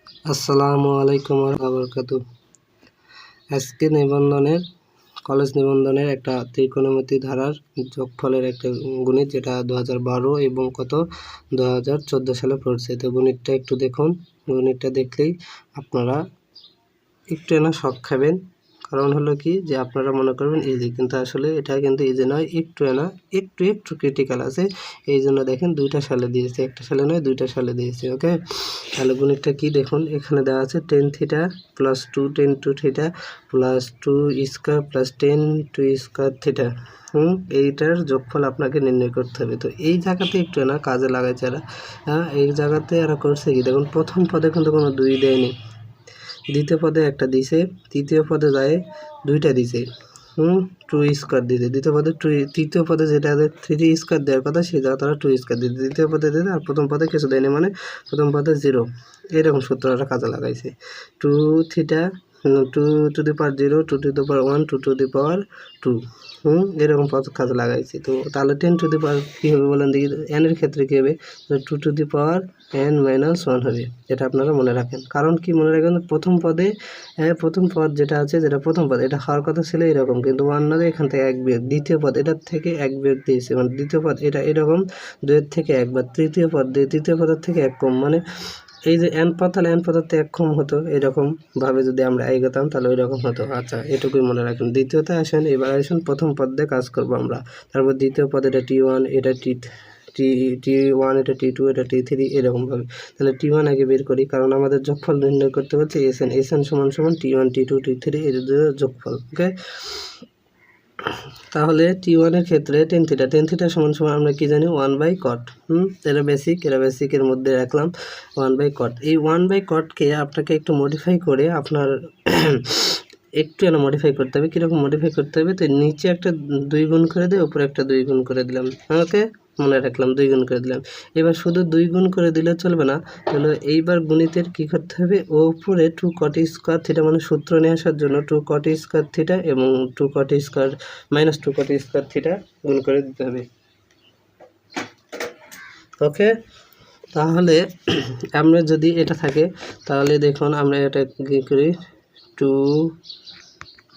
আসসালামু আলাইকুম ওয়া বারাকাতুহু। আজকে নিবন্ধনের কলেজ নিবন্ধনের একটা ত্রিকোণমিতি ধারার যোগফলের একটা গণিত, যেটা 2012 এবং 2014 সালে পড়ছে। তো গণিতটা একটু দেখুন। গণিতটা দেখলেই আপনারা একটু শক খাবেন। কারণ হলো কি, যে আপনারা মনে করবেন ইজি, কিন্তু আসলে এটা কিন্তু ইজি নয়। একটু ক্রিটিক্যাল আছে। এই জন্য দেখেন 2টা সালে দিয়েছে, একটা সালে নয় 2টা সালে দিয়েছে। ওকে, তাহলে গণিতটা কি দেখুন। এখানে দেওয়া আছে tan θ plus 2 tan 2 θ plus 2 square plus 10 2 square θ। এইটার যোগফল আপনাকে নির্ণয় করতে হবে। তো এই জায়গাতে একটু কাজে লাগাইছে এরা। এই জায়গাতে এরা করছে কি দেখুন, প্রথম পদে কিন্তু কোনো 2 দেয়নি, দ্বিতীয় পদে একটা দিছে, তৃতীয় পদে যায় 2টা দিছে, 2 স্কোয়ার দিছে দ্বিতীয় পদে, তৃতীয় পদে যেটা 3 স্কোয়ার দেওয়ার কথা সেটা তারা 2 স্কোয়ার দিতে দ্বিতীয় পদে দিতে, আর প্রথম পদে কিছু দেয়নি, মানে প্রথম পদে 0। এরকম সূত্রটা কাজে লাগাইছে। 2 θ 2 to the power 0 2 to the power 1 2 to the power 2, এরকম কাজে লাগাইছি। তো তাহলে 10 টু দি পাওয়ার কী হবে বলেন দেখি, n এর ক্ষেত্রে কী হবে, 2 to the power n minus 1 হবে। এটা আপনারা মনে রাখেন। কারণ কি মনে রাখবেন, প্রথম পদ যেটা আছে, যেটা প্রথম পদ, এটা হওয়ার কথা ছিল এরকম, কিন্তু 1 না, এখান থেকে 1 বিয়োগ, দ্বিতীয় পদ এটার থেকে 1 বিয়োগ দিয়েছে, মানে দ্বিতীয় পদ এটা এরকম 2 এর থেকে 1, বা তৃতীয় পদের থেকে 1 কম, মানে এই যে n পদ, তাহলে n পদের থেকে 1 কম হতো। এরকম ভাবে যদি আমরা এগোতাম তাহলে ওই রকম হতো। আচ্ছা, এটুকুই মনে রাখেন। দ্বিতীয়তে আসেন, এবার আসেন প্রথম পদ দিয়ে কাজ করবো আমরা। তারপর দ্বিতীয় পদ এটা t1, এটা t1, এটা t2, এটা t3, এরকমভাবে। তাহলে t1 আগে বের করি, কারণ আমাদের যোগফল নির্ণয় করতে হচ্ছে sn সমান t1 t2 t3 এর যোগফল। ওকে, তাহলে t1 এর ক্ষেত্রে tan θ সমান আমরা কি জানি 1/cot। এটা বেসিকের মধ্যে রাখলাম 1/cot। এই 1/cotকে আপনাকে একটু মডিফাই করে আপনার একটু মডিফাই করতে হবে। কীরকম মডিফাই করতে হবে, তো নিচে একটা 2 গুণ করে দিয়ে উপরে একটা 2 গুণ করে দিলাম। ওকে, মনে রাখলাম 2 গুণ করে দিলাম। এবার শুধু 2 গুণ করে দিলে চলবে না, তাহলে এইবার গণিতের কি করতে হবে, উপরে 2 cot স্কোয়ার θ, মানে সূত্র নিয়ে আসার জন্য 2 cot স্কোয়ার θ এবং 2 cot square minus 2 cot square θ গুণ করে দিতে হবে। ওকে, তাহলে আমরা যদি এটা থাকে, তাহলে দেখুন আমরা এটা কি করি, 2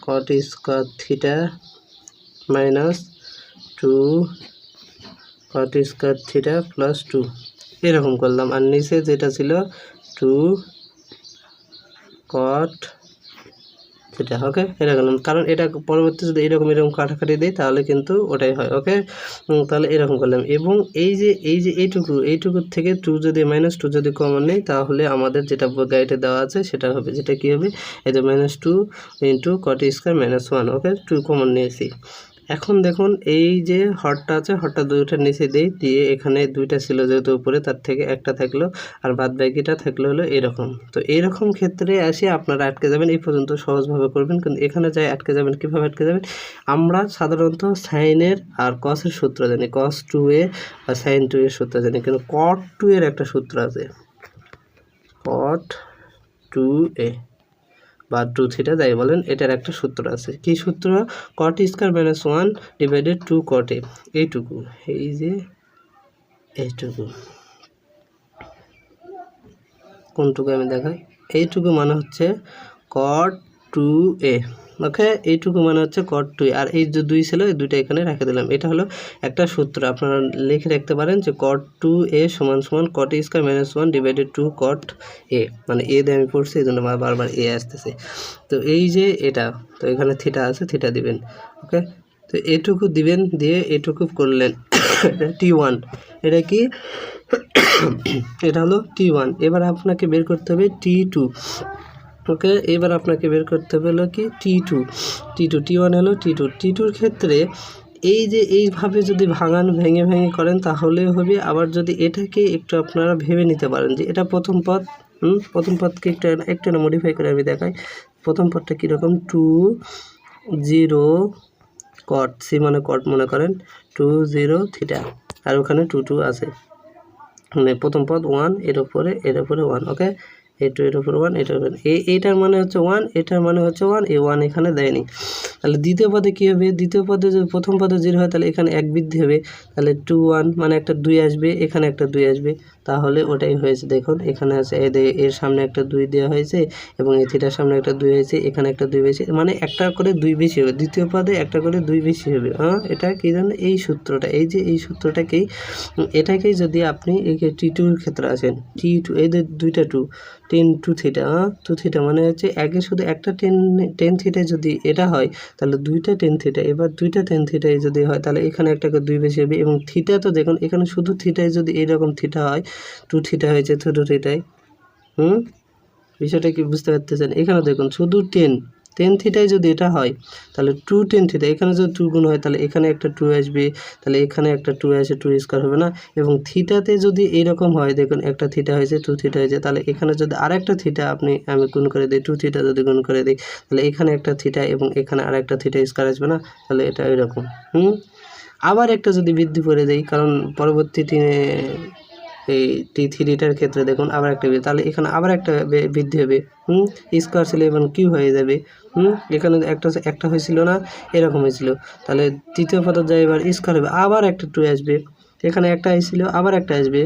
cot square θ minus 2 cot square θ plus 2, এরকম করলাম। আর নিচে যেটা ছিল 2 cot θ। ওকে, এটা করলাম, কারণ এটা পরবর্তী যদি এরকম কাটাকাটি দিই তাহলে কিন্তু ওটাই হয়। ওকে, তাহলে এরকম করলাম। এবং এই যে এইটুকুর থেকে 2 যদি -2 যদি কমন নেই, তাহলে আমাদের যেটা গাইডে দেওয়া আছে সেটা হবে, যেটা কি হবে, এই যে -2 × cot স্কোয়ার -1। ওকে, 2 কমন নিয়েছি। এখন দেখুন, এই যে হরটা আছে, হরটা 2টার নিচে দিয়ে এখানে 2টা ছিল যেহেতু উপরে, তার থেকে একটা থাকলো, আর বাদ বাকিটা থাকলো হলো এরকম। তো এইরকম ক্ষেত্রে আসে আপনারা আটকে যাবেন। এই পর্যন্ত সহজভাবে করবেন, কিন্তু এখানে যাই আটকে যাবেন। কীভাবে আটকে যাবেন, আমরা সাধারণত সাইনের আর কসের সূত্র জানি, cos 2a বা sin 2 এর সূত্র জানি, কিন্তু cot 2 এর একটা সূত্র আছে, cot 2a বা 2 θ যাই বলেন, এটার একটা সূত্র আছে। কি সূত্র, cot square -1 divided 2 cot a। এইটুকু, এই যে এইটুকু, কোনটুকু আমি দেখাই, এইটুকু মানে হচ্ছে cot 2a। ওকে, এইটুকু মানে হচ্ছে cot 2a। আর এই যে 2 ছিল, এই 2টা এখানে রেখে দিলাম। এটা হলো একটা সূত্র, আপনারা লিখে রাখতে পারেন যে cot 2a সমান cot square -1 divided 2 cot a, মানে এ দিয়ে আমি পড়ছি, এই জন্য বারবার এ আসতেছে। তো এই যে এটা, তো এখানে থিটা আছে, থিটা দিবেন। ওকে, তো এটুকু দিবেন, দিয়ে এটুকু করলেন t1। এটা কি, এটা হলো t1। এবার আপনাকে বের করতে হবে t2। ওকে, এবার আপনাকে বের করতে হবে হলো কি t2। t1 হলো t2-র ক্ষেত্রে এই যে এইভাবে যদি ভেঙে করেন তাহলে হবে। আবার যদি এটাকে একটু আপনারা ভেবে নিতে পারেন যে এটা প্রথম পদ, প্রথম পদকে একটু মডিফাই করে আমি দেখাই। প্রথম পদটা কীরকম, 2 0 cot, c মানে cot মনে করেন, 2 0 θ, আর ওখানে 2 2 আছে, মানে প্রথম পদ 1, এর উপরে 1। ওকে, এই 2 এর উপর 1 এটার উপর এইটার মানে হচ্ছে 1, এটার মানে হচ্ছে 1, এই 1 এখানে দেয়নি। তাহলে দ্বিতীয় পদে কী হবে, দ্বিতীয় পদে যদি প্রথম পদে 0 হয় তাহলে এখানে 1 বৃদ্ধি হবে, তাহলে 2 1 মানে একটা 2 আসবে, এখানে একটা 2 আসবে, তাহলে ওটাই হয়েছে। দেখুন এখানে আছে এর সামনে একটা 2 দেওয়া হয়েছে এবং এই থিটার সামনে একটা 2 হয়েছে, এখানে একটা 2 বেশি, মানে একটা করে 2 বেশি হবে, দ্বিতীয় পদে একটা করে 2 বেশি হবে। এটা কী জানেন, এই সূত্রটা, এই যে এই সূত্রটাকেই, এটাকেই যদি আপনি এই T2 এর ক্ষেত্রে আসেন, T2 এই দুইটা 2 10 2 থিটা, 2 থিটা মানে হচ্ছে একে শুধু একটা 10 থিটায় যদি এটা হয় তাহলে দুইটা 10 থিটা, এবার দুইটা 10 থিটায় যদি হয় তাহলে এখানে একটাকে 2 বেশি হবে। এবং থিটা তো দেখুন এখানে শুধু থিটায় যদি এইরকম থিটা হয়, 2 থিটা হয়েছে 2 থিটায়, বিষয়টা কি বুঝতে পারতেছেন? এখানে দেখুন শুধু 10 থিটায় যদি এটা হয় তাহলে 2 10 থিটা, এখানে যদি 2 গুণ হয় তাহলে এখানে একটা 2 আসবে, তাহলে এখানে একটা 2 আসে, 2 স্কয়ার হবে না। এবং থিটাতে যদি এইরকম হয়, দেখুন একটা থিটা হয়েছে 2 থিটা হয়েছে, তাহলে এখানে যদি আরেকটা থিটা আমি গুণ করে দিই, 2 থিটা যদি গুণ করে দিই তাহলে এখানে একটা থিটা এবং এখানে আরেকটা থিটা স্কয়ার আসবে না, তাহলে এটা এরকম। আবার একটা যদি বৃদ্ধি করে দেই, কারণ পরবর্তীতে এই T3টার ক্ষেত্রে দেখুন আবার একটা, তাহলে এখানে আবার একটা বৃদ্ধি হবে, স্কয়ার ছিল এবং কিউ হয়ে যাবে, এখানে একটা হয়েছিল না, এরকম হয়েছিল, তাহলে তৃতীয় পদের যায় এবার স্কয়ার হবে, আবার একটা 2 আসবে, এখানে একটা আসছিল আবার একটা আসবে,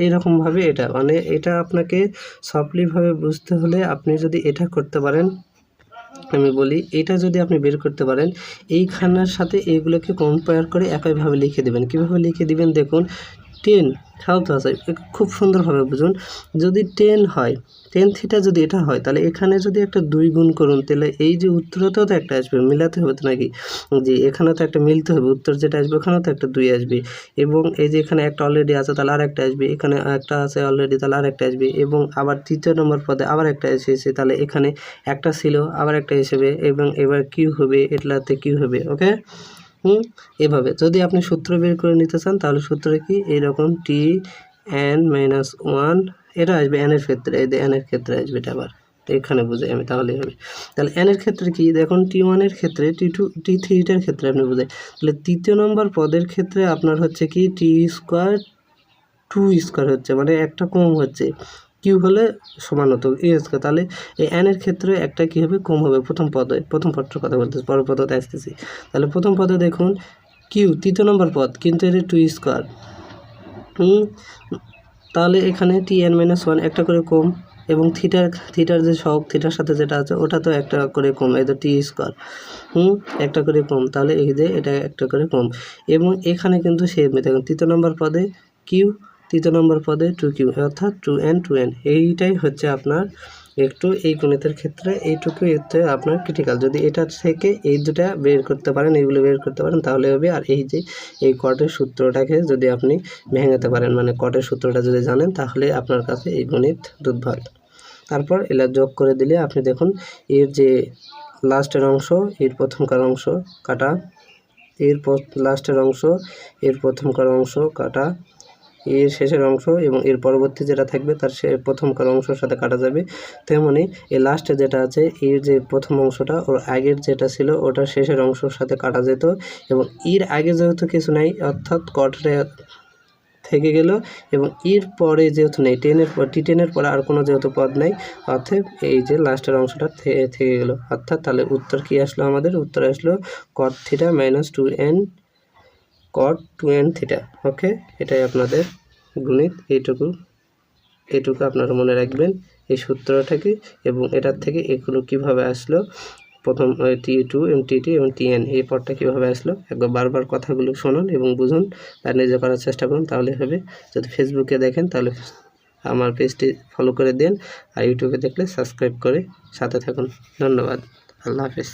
এইরকমভাবে এটা, মানে এটা আপনাকে সফটলিভাবে বুঝতে হলে আপনি যদি এটা করতে পারেন, আমি বলি এটা যদি আপনি বের করতে পারেন, এইখানের সাথে এইগুলোকে কম্পেয়ার করে একইভাবে লিখে দেবেন। কীভাবে লিখে দিবেন দেখুন, 10 খেয়াল তো আছে, খুব সুন্দরভাবে বুঝুন, যদি 10 হয়, 10 থিটা যদি এটা হয় তাহলে এখানে যদি একটা 2 গুণ করুন তাহলে এই যে উত্তরতেও তো একটা আসবে, মিলাতে হবে তো নাকি, যে এখানে তো একটা মিলতে হবে, উত্তর যেটা আসবে ওখানেও তো একটা 2 আসবে, এবং এই যে এখানে একটা অলরেডি আছে তাহলে আর একটা আসবে, এখানে একটা আছে অলরেডি তাহলে আর একটা আসবে, এবং আবার তৃতীয় নম্বর পদে আবার একটা এসেছে, তাহলে এখানে একটা ছিল আবার একটা হিসেবে, এবং এবার কিউ হবে, এটাতে কিউ হবে। ওকে, এভাবে যদি আপনি সূত্র বের করে নিতে চান তাহলে সূত্র কি এইরকম, Tn-1 এটা আসবে n এর ক্ষেত্রে, এই যে n এর ক্ষেত্রে আসবে, এটা আবার এখানে বুঝাই আমি, তাহলেই হবে। তাহলে n এর ক্ষেত্রে কি দেখুন, T1 এর ক্ষেত্রে, T2 T3টার ক্ষেত্রে আপনি বুঝাই, তাহলে তৃতীয় নম্বর পদের ক্ষেত্রে আপনার হচ্ছে কি T স্কোয়ার 2 স্কোয়ার হচ্ছে, মানে একটা কম হচ্ছে, কিউ হলে সমান হতো এ স্কোয়ার, তাহলে এই n এর ক্ষেত্রে একটা কী হবে, কম হবে প্রথম পদটার কথা বলতেছি, পরের পদতে আসতেছি। তাহলে প্রথম পদে দেখুন কিউ তৃতীয় নম্বর পদ, কিন্তু এটা 2 স্কোয়ার, তাহলে এখানে Tn-1 একটা করে কম, এবং থিটার যে সহগ, থিটার সাথে যেটা আছে ওটা তো একটা করে কম, এই তো টি স্কোয়ার, একটা করে কম, তাহলে এই যে এটা একটা করে কম, এবং এখানে কিন্তু সেম, দেখুন তৃতীয় নম্বর পদে কিউ, তৃতীয় নম্বর পদে 2q, অর্থাৎ 2n, এইটাই হচ্ছে আপনার একটু এই গণিতের ক্ষেত্রে এইটুকু এতে আপনার ক্রিটিক্যাল। যদি এটা থেকে এই দুটা বের করতে পারেন, এইগুলো বের করতে পারেন তাহলে হবে। আর এই যে এই কটের সূত্রটাকে যদি আপনি ভেঙাতে পারেন, মানে কটের সূত্রটা যদি জানেন তাহলে আপনার কাছে এই গণিত দুধভাত। তারপর এলা যোগ করে দিলে আপনি দেখুন এর যে লাস্টের অংশ, এর প্রথমকার অংশ কাটা, এর লাস্টের অংশ, এর প্রথমকার অংশ কাটা, এর শেষের অংশ এবং এর পরবর্তী যেটা থাকবে তার প্রথমকার অংশের সাথে কাটা যাবে। তেমনি এই লাস্টে যেটা আছে, এর যে প্রথম অংশটা ওর আগের যেটা ছিল ওটা শেষের অংশের সাথে কাটা যেত, এবং এর আগে যেহেতু কিছু নাই অর্থাৎ কটটা থেকে গেল, এবং এর পরে যেহেতু নেই, T10-এর পরে আর কোনো যেহেতু পদ নাই, অর্থাৎ এই যে লাস্টের অংশটা থেকে গেল, অর্থাৎ তাহলে উত্তর কি আসলো, আমাদের উত্তর আসলো cot θ - 2n cot 2n θ। ওকে, এটাই আপনাদের গণিত, এইটুকু আপনারা মনে রাখবেন এই সূত্রটাকে, এবং এটার থেকে এগুলো কিভাবে আসলো, প্রথম T2 এবং T2 এবং Tn এই পদটা কীভাবে আসলো, একবার বারবার কথাগুলো শুনুন এবং বুঝুন, আর নিজে করার চেষ্টা করুন, তাহলে হবে। যদি ফেসবুকে দেখেন তাহলে আমার পেজটি ফলো করে দেন, আর ইউটিউবে দেখলে সাবস্ক্রাইব করে সাথে থাকুন। ধন্যবাদ, আল্লাহ হাফেজ।